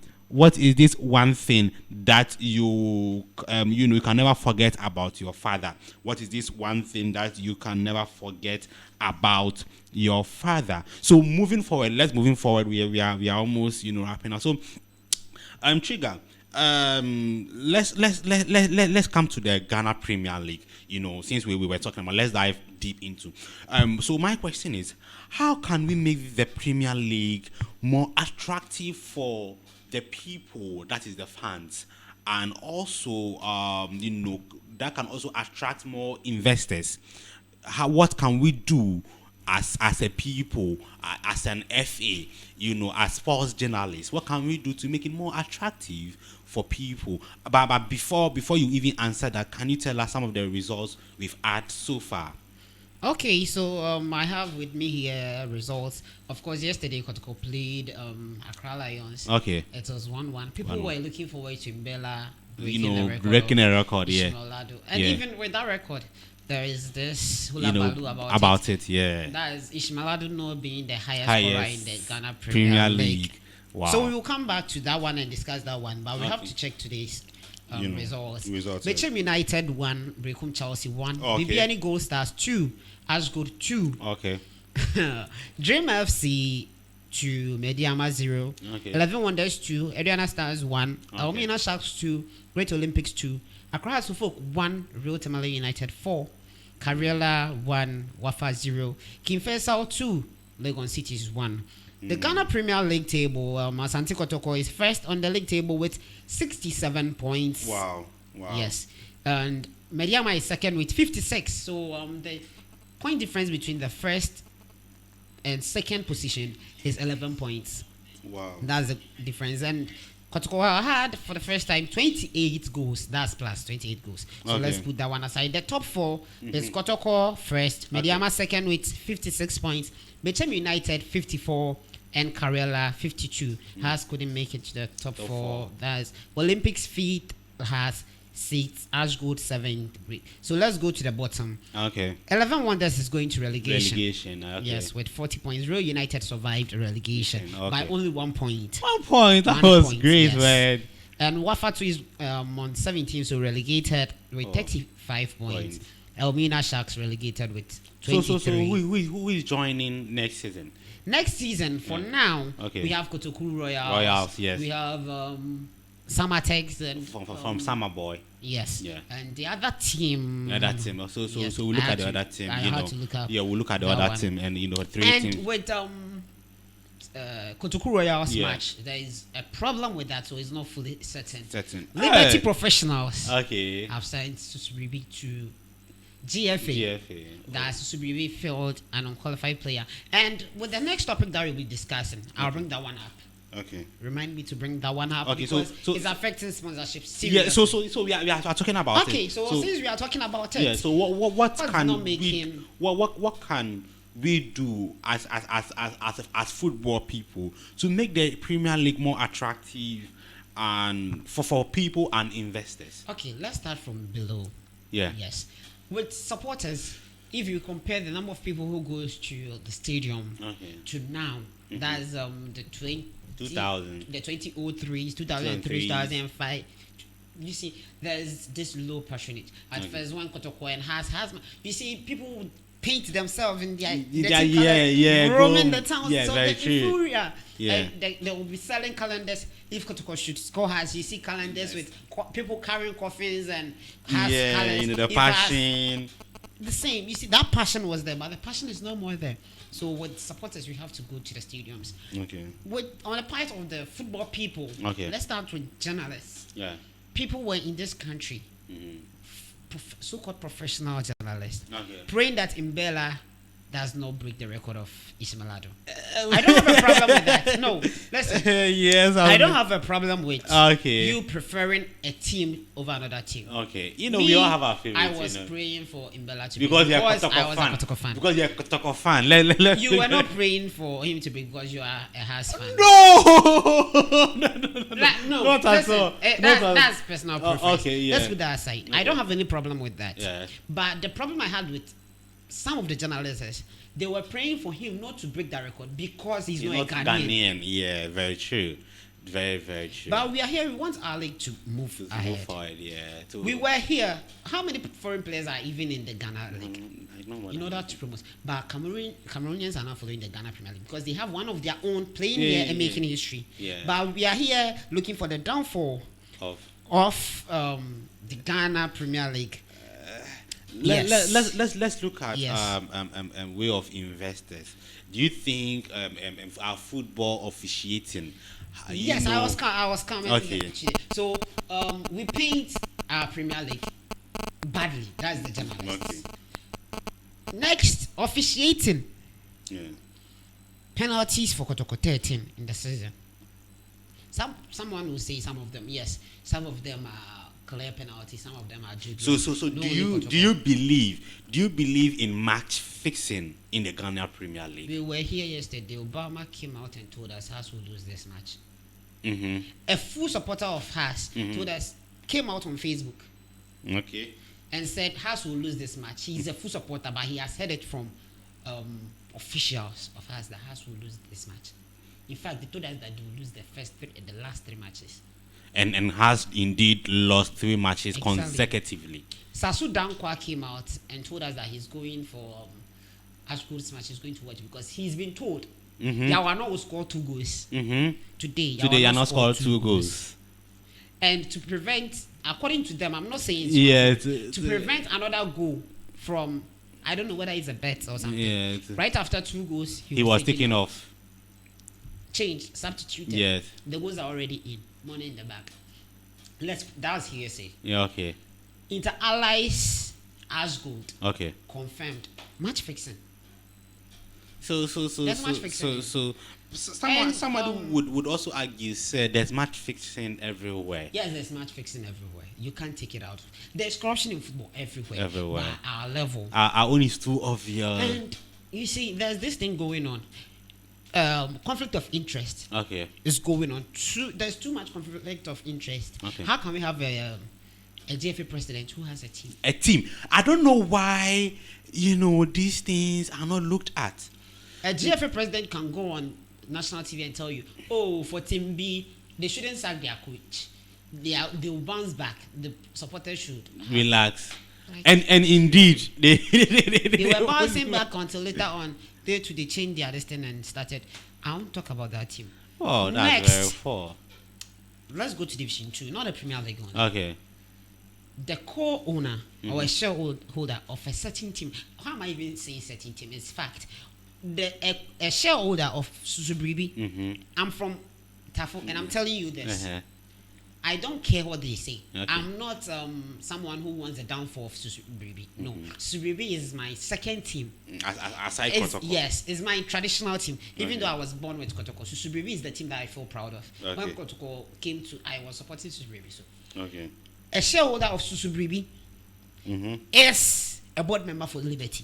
that you can never forget about your father? What is this one thing that you can never forget about your father? So moving forward, we are almost wrapping up. So Trigger, let's come to the Ghana Premier League. Since we were talking about, let's dive deep into. So my question is, how can we make the Premier League more attractive for the people, that is the fans, and also that can also attract more investors? What can we do as a people, as an FA, as sports journalists? What can we do to make it more attractive for people? But before you even answer that, can you tell us some of the results we've had so far? Okay, so I have with me here results. Of course, yesterday Kotoko played Accra Lions. Okay. It was 1-1. People 1-1. were looking forward to Mbella breaking a record, yeah. And yeah. even with that record, there is this hula about it, yeah. That is Ishmaeladu not being the highest scorer in the Ghana Premier League. Wow. So we will come back to that one and discuss that one, but we have to check today's results. Bechem United 1, Brecum Chelsea 1, okay. BBN Gold Stars 2, Ashgold 2, okay. Dream FC 2, Mediama 0, okay. 11 Wonders 2, Adriana Stars 1, okay. Almina Sharks 2, Great Olympics 2, Accra Suffolk 1, Real Tamale United 4, Karela 1, Wafa 0, Kinfesal 2, Legon Cities 1. The Ghana Premier League table, Asante Kotoko is first on the league table with 67 points. Wow. Yes. And Mediama is second with 56. So the point difference between the first and second position is 11 points. Wow. That's the difference. And Kotoko had, for the first time, 28 goals. That's plus 28 goals. So let's put that one aside. The top four is Kotoko first, Mediama second with 56 points, Bechem United 54, and Karela 52. Has couldn't make it to the top four. That's Olympics feet has 6, Ashgold 7. So let's go to the bottom. Okay. 11 Wonders is going to relegation. Okay. Yes, with 40 points. Real United survived relegation by only 1 point. 1 point. That was great, man. And Wafa 2 is on 17, so relegated with 35 points. Elmina Sharks relegated with 23. So who is joining next season? Next season, for now, we have Kotoko Royals, yes. We have Summer Tex and from Summer Boy. Yes. Yeah. And the other team. So we look at the other team. We'll look at the other team and 3 teams. And with Kotoko Royals match, there is a problem with that, so it's not fully certain. Liberty Professionals have signed Susubribi to GFA. That's Susubribi failed an unqualified player. And with the next topic that we'll be discussing, I'll bring that one up. Okay. Remind me to bring that one up because so it's affecting sponsorship seriously. Yeah. So we are talking about it. Okay. So since we are talking about it, yeah. So what can we do as football people to make the Premier League more attractive and for people and investors? Okay. Let's start from below. Yeah. Yes. With supporters, if you compare the number of people who goes to the stadium to now, that's the 2003, 2003, 2005. You see, there's this low passionate. At first, one Kotoko and has you see, people would paint themselves in their roaming the town. Yeah, so very true. Yeah. They will be selling calendars. If Kotoko should score has, you see calendars with people carrying coffins and calendars. The passion. The same. You see, that passion was there, but the passion is no more there. So with supporters, we have to go to the stadiums. Okay. On the part of the football people, let's start with journalists. Yeah. People were in this country, so-called professional journalists, praying that Mbella does not break the record of Ismailado. I don't have a problem with that. No, listen. Yes, I don't have a problem with you preferring a team over another team. Okay, we all have our favorites. I was praying for Mbella to because be I was a Kotoko fan. Because you're a Kotoko fan. You were not praying for him to be because you are a Hearts fan. No, not at all. That's personal preference. Okay, yeah. Let's put that aside. I don't have any problem with that. Yeah. But the problem I had with some of the journalists, they were praying for him not to break that record because he's not a Ghanaian. Yeah, very true. Very, very true. But we are here. We want our league to move ahead. Move forward, yeah. We were here. How many foreign players are even in the Ghana league? In order to promote. But Cameroonians are not following the Ghana Premier League because they have one of their own playing here and making history. Yeah. But we are here looking for the downfall of the Ghana Premier League. Let's look at Yes. way of investors. Do you think our football officiating? Yes, I was coming. Okay. So we paint our Premier League badly. That's the journalist. Okay. Next, officiating. Yeah. Penalties for Kotoko 13 in the season. Someone will say some of them, yes. Some of them are clear penalties. Some of them are dribbling. So No do way you Kotoko. do you believe in match fixing in the Ghana Premier League? We were here yesterday. Obama came out and told us Haas will lose this match. Mm-hmm. A full supporter of Haas told us, came out on Facebook Okay. and said Haas will lose this match. He's a full supporter, but he has heard it from officials of Haas that Haas will lose this match. In fact, they told us that they will lose the last three matches. And has indeed lost 3 matches Exactly. consecutively. Sasu Dankwa came out and told us that he's going for Ashkur's match. He's going to watch because he's been told Yawana will score 2 goals Mm-hmm. today. Today, you Yawana not scored scored 2 goals. And to prevent, according to them, I'm not saying it's Yeah. to prevent another goal from, I don't know whether it's a bet or something. Yeah. Right after 2 goals, He was taken off. changed, substituted. Yes. The goals are already in, money in the bank. That was hearsay. Yeah. Okay. Inter Allies Ashgold Okay. confirmed match fixing. So There's match fixing. somebody And, would also argue, say there's match fixing everywhere. Yes, there's match fixing everywhere. You can't take it out. There's corruption in football everywhere. Everywhere. But at our level. Our own is too obvious. And you see, there's this thing going on. Conflict of interest Okay. is going on. There's too much conflict of interest. Okay. How can we have a GFA president who has a team? A team. I don't know why these things are not looked at. A GFA president can go on national TV and tell you, oh, for Team B, they shouldn't sack their coach. They will bounce back. The supporters should Relax. Like- And indeed they They were bouncing back until later on. They changed their destiny and started. I won't talk about that team. Oh, that's Next. very poor. Let's go to Division 2, not the Premier League one. Okay. The co-owner or a shareholder of a certain team. How am I even saying certain team? It's fact. A shareholder of Susubribi. I'm from Tafo, and I'm telling you this. Uh-huh. I don't care what they say. Okay. I'm not someone who wants the downfall of Susubribi. No, Susubribi is my second team. Aside It's, Kotoko. yes, it's my traditional team. Even though I was born with Kotoko, Susubribi is the team that I feel proud of. When Okay. Kotoko came to, I was supporting Susubribi. So, Okay. a shareholder of Susubribi is a board member for Liberty.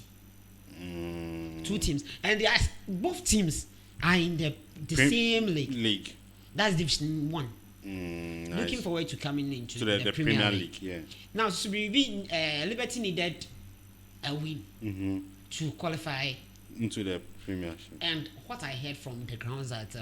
2 teams, and both teams are in the same league. That's Division 1. Nice. Looking forward to coming into To the Premier League. Yeah. Now, Liberty needed a win to qualify. Into the Premiership. And what I heard from the grounds at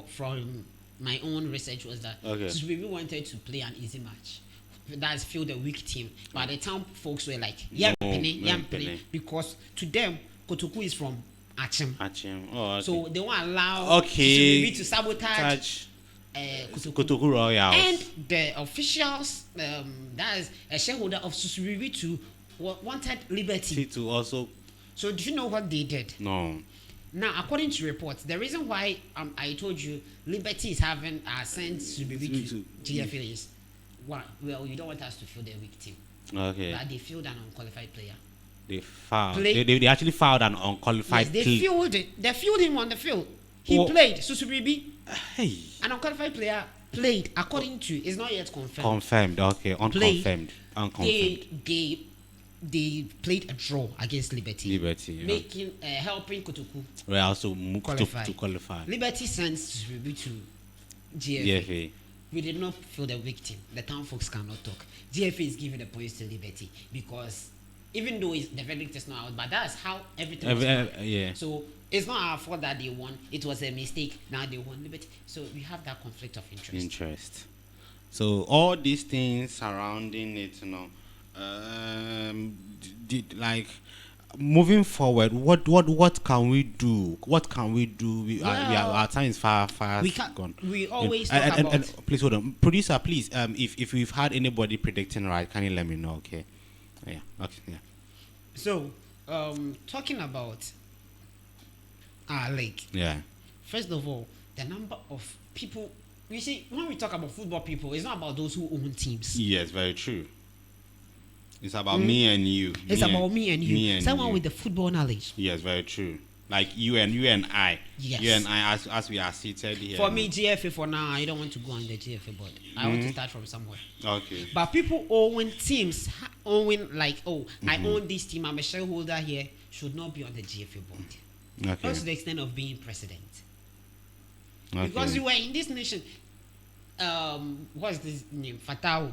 from my own research was that Okay. Susubribi wanted to play an easy match. That's field a weak team. But the town folks were like, Yampene, because to them, Kotoku is from Achim. Oh, okay. So they won't allow Susubribi to sabotage Kotoku. Kotoku Royals. And the officials, that is a shareholder of Susubribi to wanted Liberty. to also So do you know what they did? no. Now, according to reports, the reason why I told you Liberty is having sent Susubribi to GFA is one. Well, you don't want us to field a weak team, Okay. but they fielded an unqualified player. They fouled. Play- They actually fouled an unqualified Yes, they play. fielded. They fielded him on the field. He Oh. played. Susubribi, Hey. an unqualified player, played. According to, it's not yet confirmed. Confirmed. Okay. Unconfirmed. Unconfirmed. They played a draw against Liberty, Liberty. Yeah. making helping Kotoku We also moved qualify. to qualify. Liberty sends Susubribi to GFA. GFA. We did not feel the weak team. The town folks cannot talk. GFA is giving the points to Liberty because even though the verdict is not out, but that's how everything was done. Yeah. So it's not our fault that they won. It was a mistake. Now they won Liberty. So we have that conflict of interest. So all these things surrounding it, did, like, moving forward, what can we do? What can we do? Our time is far gone. We always and, talk and, about. and please hold on, producer. Please, if we've had anybody predicting right, can you let me know? Okay. Yeah. Okay. Yeah. So, talking about our league. Yeah. First of all, the number of people. You see, when we talk about football people, it's not about those who own teams. Yes, very true. It's about me and you. It's about me and you. Me and Someone you. with the football knowledge. Yes, very true. Like you and I. Yes. You and I, as we are seated here. For me, GFA for now, I don't want to go on the GFA board. I want to start from somewhere. Okay. But people owning teams, owning like, I own this team, I'm a shareholder here, should not be on the GFA board. Okay. Not to the extent of being president. Okay. Because you were in this nation, what's this name? Fatau,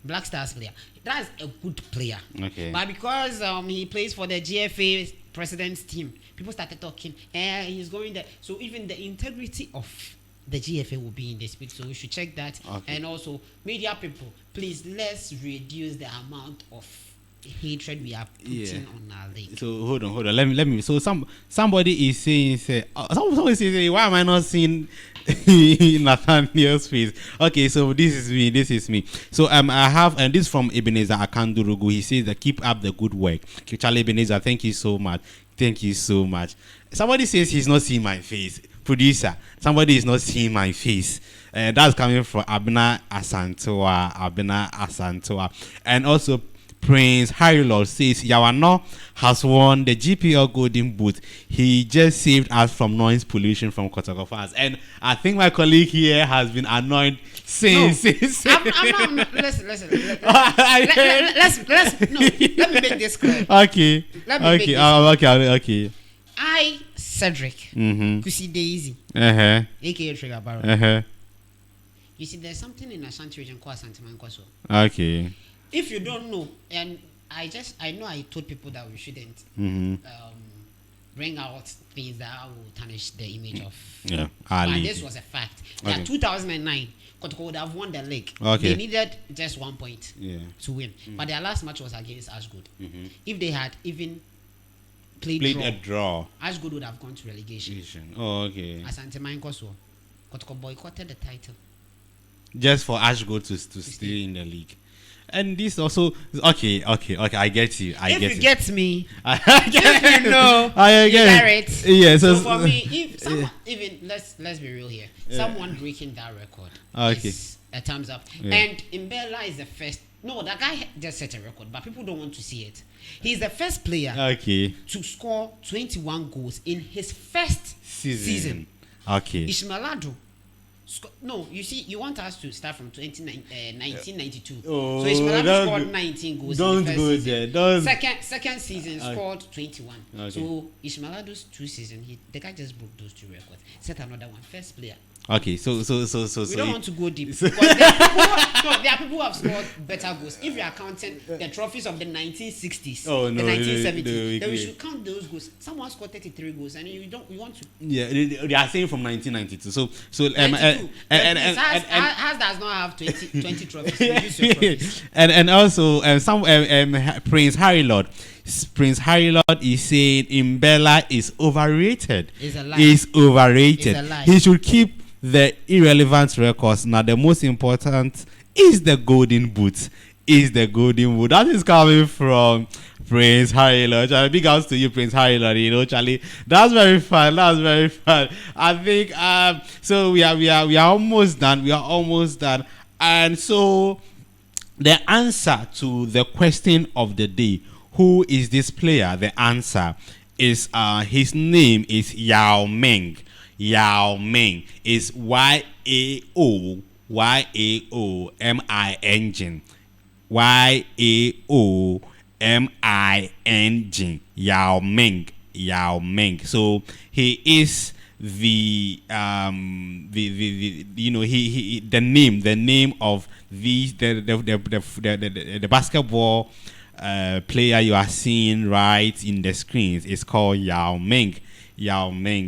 Black Stars player. That's a good player. Okay. But because he plays for the GFA president's team, people started talking, he's going there. So even the integrity of the GFA will be in dispute. So we should check that. Okay. And also, media people, please let's reduce the amount of hatred we are putting on our league. So hold on. Let me. So somebody is saying, somebody is saying, why am I not seeing Nathaniel's face? Okay, so this is me. So I have, and this from Ebenezer Akandurugu. He says that keep up the good work. Charlie Ebenezer, thank you so much. Somebody says he's not seeing my face. Producer, somebody is not seeing my face. That's coming from Abena Asantoa. And also Prince Harry Lord says Yawano has won the GPL Golden Boot. He just saved us from noise pollution from Kotoko fans. And I think my colleague here has been annoyed since. I'm not. Listen. Let me make this clear. Okay. Okay. I, Cedric, Kusi Daisy, aka Trigger Barrow. You see, there's something in Ashanti region called Asante Mankwaso. Okay. If you don't know, and I know I told people that we shouldn't bring out things that will tarnish the image of. Yeah. But this was a fact. That 2009, Kotoko would have won the league. Okay. They needed just 1 point to win. But their last match was against Ashgood. If they had even played a draw, Ashgood would have gone to relegation. Oh, okay. Asante Mankwaso, Kotoko boycotted the title. Just for Ashgood to stay in the league. And this also okay. I get you. If you get me, I if you know, I get it. Yeah. So for me, if someone, even let's be real here, someone breaking that record is a thumbs up. Yeah. And Imbella is the first. No, that guy just set a record, but people don't want to see it. He's the first player to score 21 goals in his first season. Okay. Ishmael Adu. No, you see, you want us to start from 1992. Oh, so Ishmael Adu scored 19 goals. Don't in the first go season. there. Second season scored 21. Okay. So Ishmael Adu's 2 seasons, the guy just broke those 2 records. Set another one. First player. Okay, so We don't want to go deep. So Because there are people who have scored better goals. If you are counting the trophies of the 1960s, the 1970s, then we should count those goals. Someone scored 33 goals, and you want to. Yeah, they are saying from 1992. So 92. Has does not have 20 trophies. Reduce your trophies. and also some Prince Harry Lord is saying Imbella is overrated. It's a lie. Is overrated. It's a lie. He should keep the irrelevant records. Now the most important is the golden boot. That is coming from Prince Harry Lord. Charlie, big ups to you, Prince Harry Lord. You know, Charlie, that's very fun. I think so we are almost done. And so the answer to the question of the day, who is this player? The answer is his name is Yao Ming. Yao Ming is YAOMING. YAOMING. Yao Ming. So he is the name of the basketball player you are seeing right in the screens is called Yao Ming.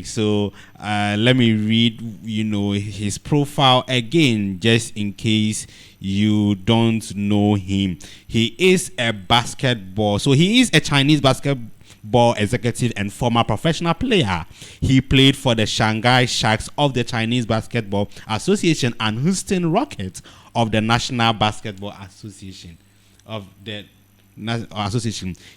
So let me read his profile again, just in case you don't know him. He is a basketball. So he is a Chinese basketball executive and former professional player. He played for the Shanghai Sharks of the Chinese Basketball Association and Houston Rockets of the National Basketball Association.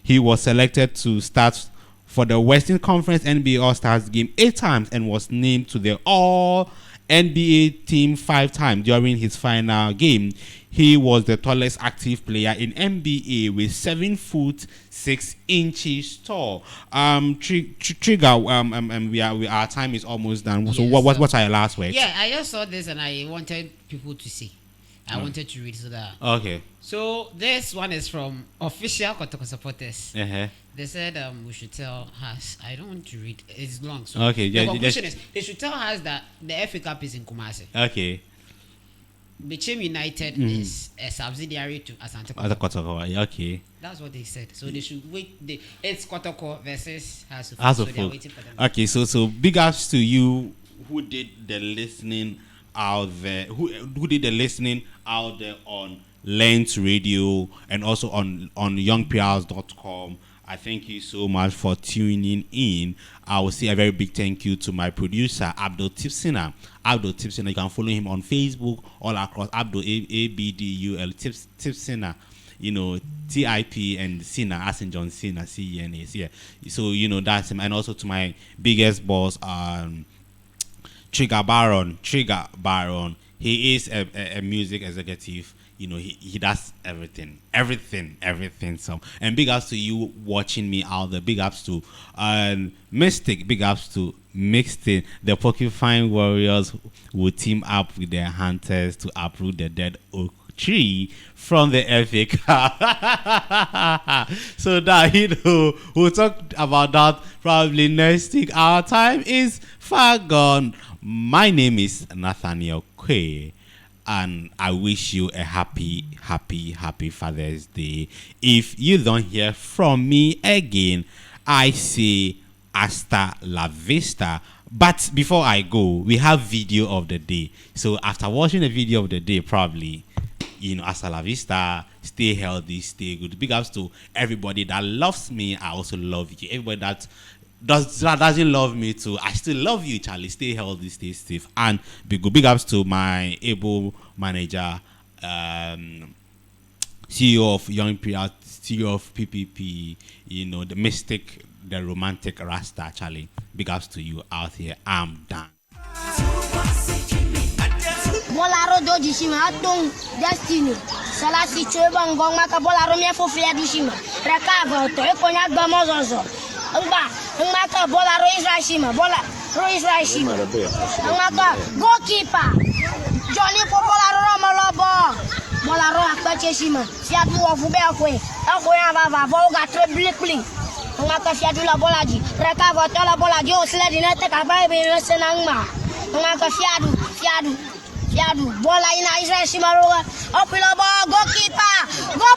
He was selected to start for the Western Conference NBA All-Stars game 8 times and was named to the All-NBA team 5 times. During his final game, he was the tallest active player in NBA with 7 foot 6 inches tall. Trygger, our time is almost done. So Yes, what's our last words? Yeah, I just saw this and I wanted people to see. I wanted to read so that. Okay. So this one is from official Kotoko supporters. Uh-huh. They said we should tell us. I don't want to read. It's long. So Okay, the yeah, conclusion is they should tell us that the FA Cup is in Kumasi. Okay. Bichim United is a subsidiary to Asante Other Kotoko. Kotoko, okay. That's what they said. So they should wait. It's Kotoko versus House of As So of they're folk. waiting for them. Okay, so big ups to you who did the listening out there, who did the listening out there on Lens Radio and also on youngprs.com. I thank you so much for tuning in. I will say a very big thank you to my producer Abdul Tipsina. Abdul Tipsina, you can follow him on Facebook all across Abdul Abdul Tipsina. You know, TIP and Cena, as in John Cena, CENA. Yeah. So that's him. And also to my biggest boss, Trygger Baron. He is a music executive. He does everything. So, and big ups to you watching me out there. Big ups to Mystic. Big ups to Mixed. The Porcupine Warriors will team up with their hunters to uproot the dead oak tree from the FA Cup. So that we'll talk about that probably next week. Our time is far gone. My name is Nathaniel Kwe, and I wish you a happy Father's Day. If you don't hear from me again, I say hasta la vista. But before I go, we have video of the day. So after watching the video of the day, probably, hasta la vista, stay healthy, stay good. Big ups to everybody that loves me. I also love you. Everybody that doesn't love me too, I still love you, Charlie. Stay healthy, stay safe, and be good. Big ups to my able manager, CEO of Young PR, CEO of PPP, the mystic, the romantic Rasta, Charlie. Big ups to you out here. I'm done. Bolaro doji shima atung destiny salasi cheba ngoma ka bolaro me fo fia dushima rekava to e konya gba mozozo ngba ka bolaro Israel shima ngaka goalkeeper Johnny for bolaro malobo bolaro akpache shima fia du ofu be akwe akoya baba voga treblikli ngaka fia du la bolaji rekava to la bolaji o sledi na te ka ba be senangma ngaka fiadu bola ina Israel Shimaroga opila ba goalkeeper go